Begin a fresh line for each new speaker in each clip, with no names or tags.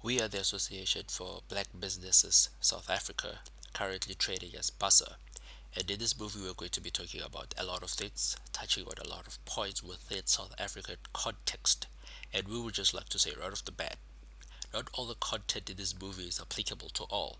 We are the Association for Black Businesses South Africa, currently trading as BUSA. And in this movie, we're going to be talking about a lot of things, touching on a lot of points within South African context. And we would just like to say right off the bat, not all the content in this movie is applicable to all,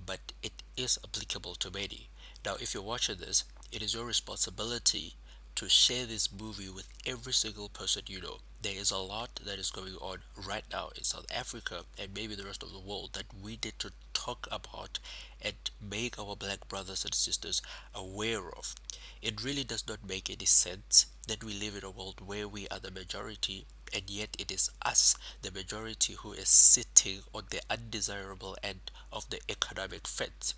but it is applicable to many. Now, if you're watching this, it is your responsibility to share this movie with every single person you know. There is a lot that is going on right now in South Africa and maybe the rest of the world that we need to talk about and make our black brothers and sisters aware of. It really does not make any sense that we live in a world where we are the majority and yet it is us, the majority, who is sitting on the undesirable end of the economic fence.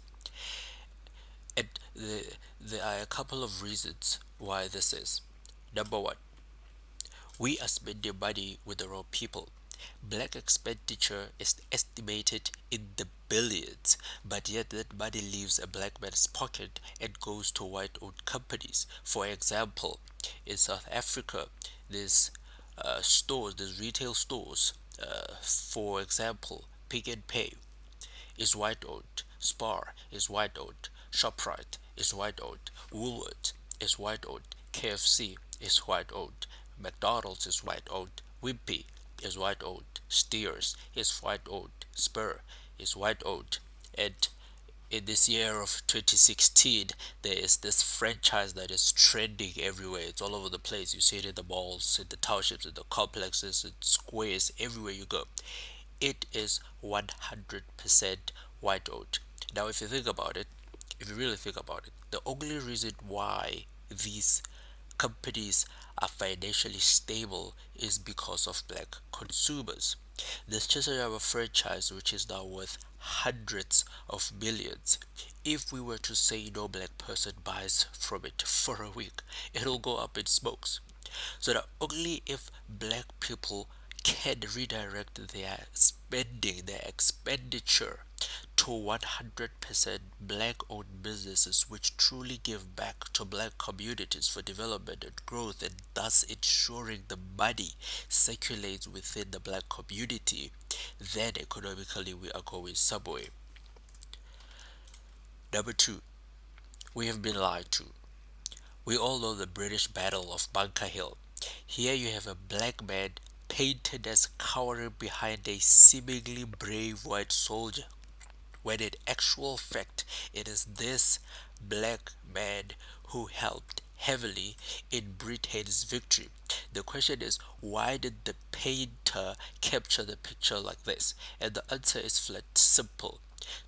And there are a couple of reasons why this is. Number one, we are spending money with the wrong people. Black expenditure is estimated in the billions, but yet that money leaves a black man's pocket and goes to white owned companies. For example, in South Africa, there's there's retail stores. For example, Pick and Pay is white owned, Spar is white owned, ShopRite is white owned, Woolworths is white owned, KFC is white owned, McDonald's is white owned, Wimpy is white owned, Steers is white owned, Spur is white owned, and in this year of 2016 there is this franchise that is trending everywhere. It's all over the place. You see it in the malls, in the townships, in the complexes, in squares, everywhere you go. It is 100% white owned. Now if you think about it, if you really think about it, the only reason why these companies are financially stable is because of black consumers. There's just a franchise which is now worth hundreds of millions. If we were to say no black person buys from it for a week, it'll go up in smokes. So that only if black people can redirect their spending, their expenditure to 100% black owned businesses which truly give back to black communities for development and growth and thus ensuring the money circulates within the black community, then economically we are going somewhere. Number two, we have been lied to. We all know the British Battle of Bunker Hill. Here you have a black man painted as cowering behind a seemingly brave white soldier, when in actual fact it is this black man who helped heavily in Britain's victory. The question is, why did the painter capture the picture like this? And the answer is flat simple: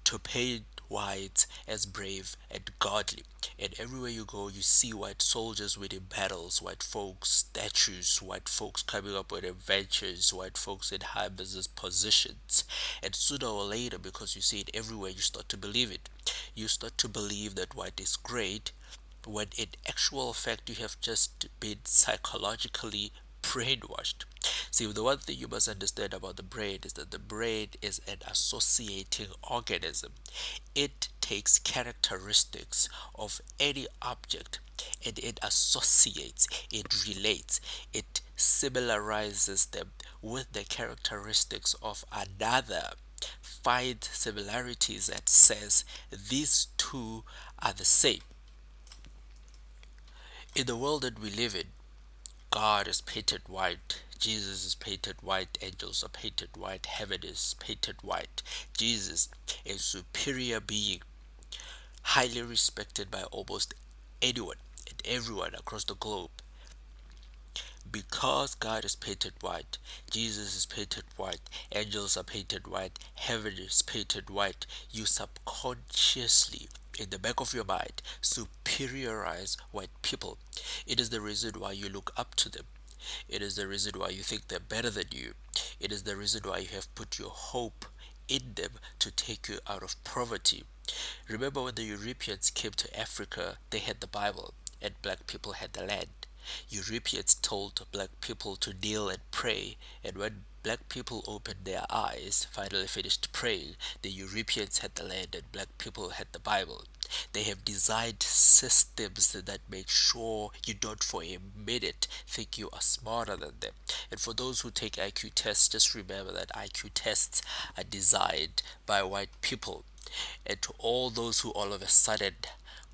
to paint whites as brave and godly. And everywhere you go, you see white soldiers winning battles, white folks, statues, white folks coming up with adventures, white folks in high business positions. And sooner or later, because you see it everywhere, you start to believe it. You start to believe that white is great, when in actual fact you have just been psychologically brainwashed. See, the one thing you must understand about the brain is that the brain is an associating organism. It takes characteristics of any object and it associates, it relates, it similarizes them with the characteristics of another, finds similarities and says these two are the same. In the world that we live in, God is painted white, Jesus is painted white, angels are painted white, heaven is painted white. Jesus, a superior being, highly respected by almost anyone and everyone across the globe. Because God is painted white, Jesus is painted white, angels are painted white, heaven is painted white, you subconsciously, in the back of your mind, superiorize white people. It is the reason why you look up to them. It is the reason why you think they're better than you. It is the reason why you have put your hope in them to take you out of poverty. Remember when the Europeans came to Africa, they had the Bible, and black people had the land. Europeans told black people to kneel and pray, and when black people opened their eyes, finally finished praying, the Europeans had the land and black people had the Bible. They have designed systems that make sure you don't for a minute think you are smarter than them. And for those who take IQ tests, just remember that IQ tests are designed by white people. And to all those who all of a sudden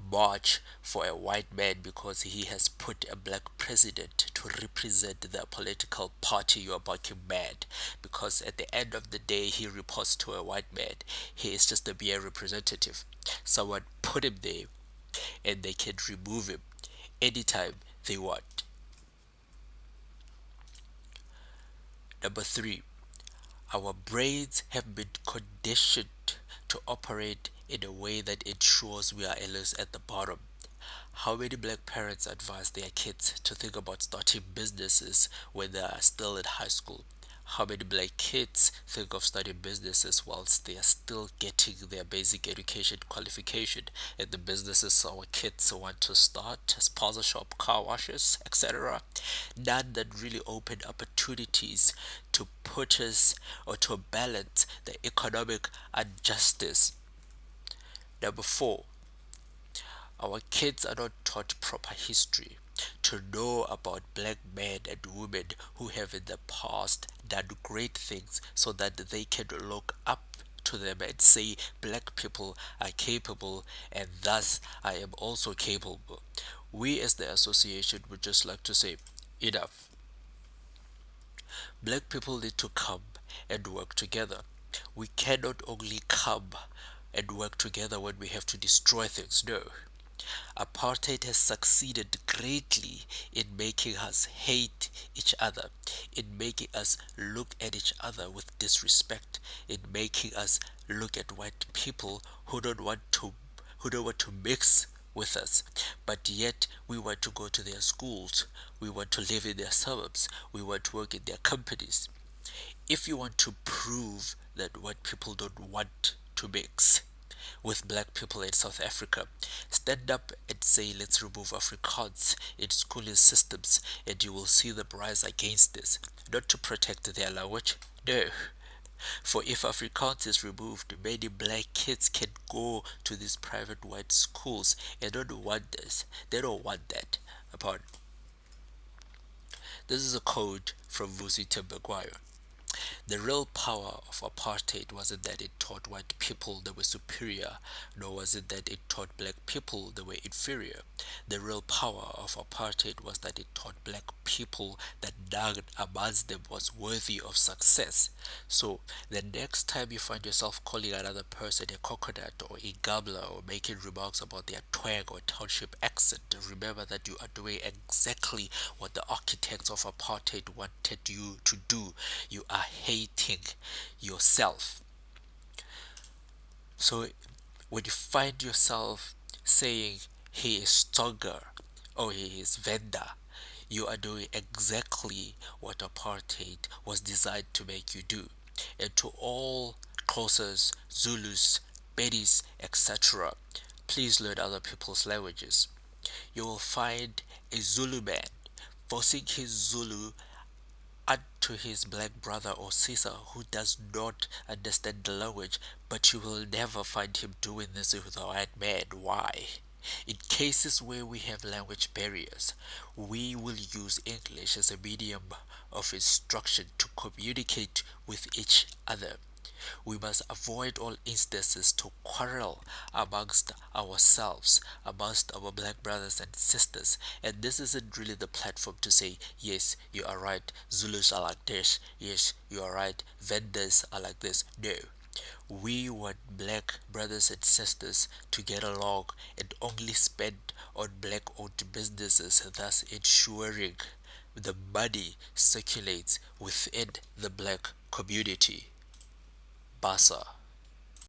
march for a white man because he has put a black president to represent the political party, you are fucking mad. Because at the end of the day, he reports to a white man. He is just a mere representative. Someone put him there and they can remove him anytime they want. Number three, our brains have been conditioned to operate in a way that ensures we are always at the bottom. How many black parents advise their kids to think about starting businesses when they are still in high school? How many black kids think of starting businesses whilst they are still getting their basic education qualification? And the businesses our kids want to start, sponsor shop, car washes, etc. None that really open opportunities to put us or to balance the economic injustice. Number four, our kids are not taught proper history to know about black men and women who have in the past done great things so that they can look up to them and say black people are capable and thus I am also capable. We as the association would just like to say enough. Black people need to come and work together. We cannot only come and work together when we have to destroy things. No. Apartheid has succeeded greatly in making us hate each other, in making us look at each other with disrespect, in making us look at white people who don't want to mix with us, but yet we want to go to their schools, we want to live in their suburbs, we want to work in their companies. If you want to prove that white people don't want to mix with black people in South Africa, stand up and say let's remove Afrikaans in schooling systems and you will see them rise against this. Not to protect their language, no. For if Afrikaans is removed, many black kids can go to these private white schools and don't want this. They don't want that. Apart. This is a quote from Vusita Maguire. The real power of apartheid wasn't that it taught white people they were superior, nor was it that it taught black people they were inferior. The real power of apartheid was that it taught black people that none amongst them was worthy of success. So, the next time you find yourself calling another person a coconut or a gambler or making remarks about their twang or township accent, remember that you are doing exactly what the architects of apartheid wanted you to do. You are hating yourself. So when you find yourself saying he is stronger or he is Venda, you are doing exactly what apartheid was designed to make you do. And to all Xhosas, Zulus, Bedis, etc., please learn other people's languages. You will find a Zulu man forcing his Zulu to his black brother or sister who does not understand the language, but you will never find him doing this with a white man. Why? In cases where we have language barriers, we will use English as a medium of instruction to communicate with each other. We must avoid all instances to quarrel amongst ourselves, amongst our black brothers and sisters. And this isn't really the platform to say, yes, you are right, Zulus are like this, yes, you are right, vendors are like this. No. We want black brothers and sisters to get along and only spend on black owned businesses, thus ensuring the money circulates within the black community. Basa.